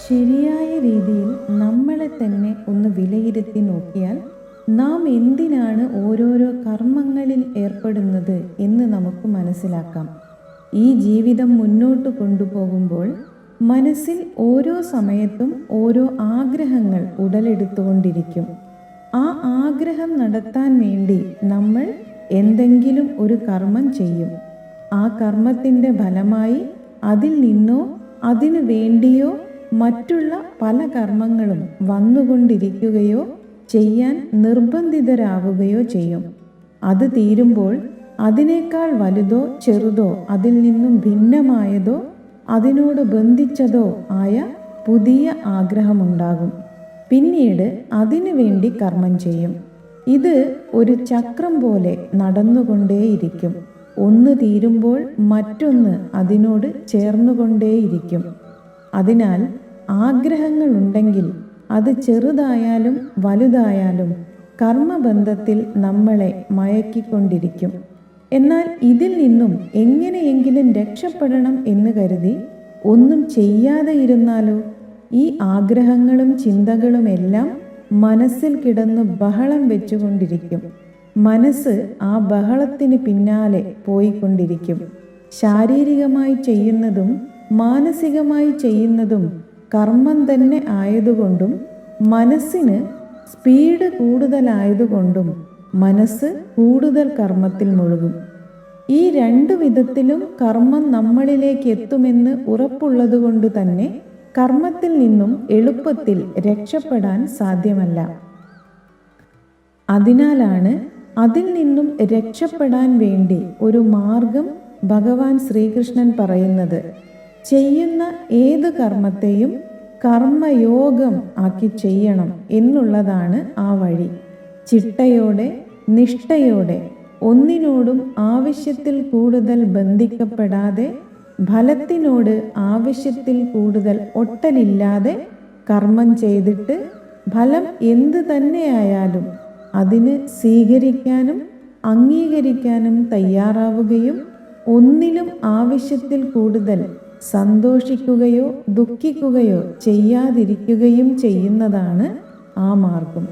ശരിയായ രീതിയിൽ നമ്മളെ തന്നെ ഒന്ന് വിലയിരുത്തി നോക്കിയാൽ നാം എന്തിനാണ് ഓരോരോ കർമ്മങ്ങളിൽ ഏർപ്പെടുന്നത് എന്ന് നമുക്ക് മനസ്സിലാക്കാം. ഈ ജീവിതം മുന്നോട്ട് കൊണ്ടുപോകുമ്പോൾ മനസ്സിൽ ഓരോ സമയത്തും ഓരോ ആഗ്രഹങ്ങൾ ഉടലെടുത്തുകൊണ്ടിരിക്കും. ആ ആഗ്രഹം നടത്താൻ വേണ്ടി നമ്മൾ എന്തെങ്കിലും ഒരു കർമ്മം ചെയ്യും. ആ കർമ്മത്തിൻ്റെ ഫലമായി അതിൽ നിന്നോ അതിനു വേണ്ടിയോ മറ്റുള്ള പല കർമ്മങ്ങളും വന്നുകൊണ്ടിരിക്കുകയോ ചെയ്യാൻ നിർബന്ധിതരാവുകയോ ചെയ്യും. അത് തീരുമ്പോൾ അതിനേക്കാൾ വലുതോ ചെറുതോ അതിൽ നിന്നും ഭിന്നമായതോ അതിനോട് ബന്ധിച്ചതോ ആയ പുതിയ ആഗ്രഹമുണ്ടാകും. പിന്നീട് അതിനു വേണ്ടി കർമ്മം ചെയ്യും. ഇത് ഒരു ചക്രം പോലെ നടന്നുകൊണ്ടേയിരിക്കും. ഒന്ന് തീരുമ്പോൾ മറ്റൊന്ന് അതിനോട് ചേർന്നുകൊണ്ടേയിരിക്കും. അതിനാൽ ആഗ്രഹങ്ങളുണ്ടെങ്കിൽ അത് ചെറുതായാലും വലുതായാലും കർമ്മബന്ധത്തിൽ നമ്മളെ മയക്കിക്കൊണ്ടിരിക്കും. എന്നാൽ ഇതിൽ നിന്നും എങ്ങനെയെങ്കിലും രക്ഷപ്പെടണം എന്ന് കരുതി ഒന്നും ചെയ്യാതെ ഇരുന്നാലോ? ഈ ആഗ്രഹങ്ങളും ചിന്തകളുമെല്ലാം മനസ്സിൽ കിടന്ന് ബഹളം വെച്ചുകൊണ്ടിരിക്കും. മനസ്സ് ആ ബഹളത്തിന് പിന്നാലെ പോയിക്കൊണ്ടിരിക്കും. ശാരീരികമായി ചെയ്യുന്നതും മാനസികമായി ചെയ്യുന്നതും കർമ്മം തന്നെ ആയതുകൊണ്ടും മനസ്സിന് സ്പീഡ് കൂടുതലായതുകൊണ്ടും മനസ്സ് കൂടുതൽ കർമ്മത്തിൽ മുഴുകും. ഈ രണ്ടു വിധത്തിലും കർമ്മം നമ്മളിലേക്ക് എത്തുമെന്ന് ഉറപ്പുള്ളതുകൊണ്ട് തന്നെ കർമ്മത്തിൽ നിന്നും എളുപ്പത്തിൽ രക്ഷപ്പെടാൻ സാധ്യമല്ല. അതിനാലാണ് അതിൽ നിന്നും രക്ഷപ്പെടാൻ വേണ്ടി ഒരു മാർഗം ഭഗവാൻ ശ്രീകൃഷ്ണൻ പറയുന്നത്. ചെയ്യുന്ന ഏത് കർമ്മത്തെയും കർമ്മയോഗം ആക്കി ചെയ്യണം എന്നുള്ളതാണ് ആ വഴി. ചിട്ടയോടെ നിഷ്ഠയോടെ ഒന്നിനോടും ആവശ്യത്തിൽ കൂടുതൽ ബന്ധിക്കപ്പെടാതെ ഫലത്തിനോട് ആവശ്യത്തിൽ കൂടുതൽ ഒട്ടലില്ലാതെ കർമ്മം ചെയ്തിട്ട് ഫലം എന്ത് തന്നെയായാലും അതിന് സ്വീകരിക്കാനും അംഗീകരിക്കാനും തയ്യാറാവുകയും ഒന്നിലും ആവശ്യത്തിൽ കൂടുതൽ സന്തോഷിക്കുകയോ ദുഃഖിക്കുകയോ ചെയ്യാതിരിക്കുകയും ചെയ്യുന്നതാണ് ആ മാർഗം.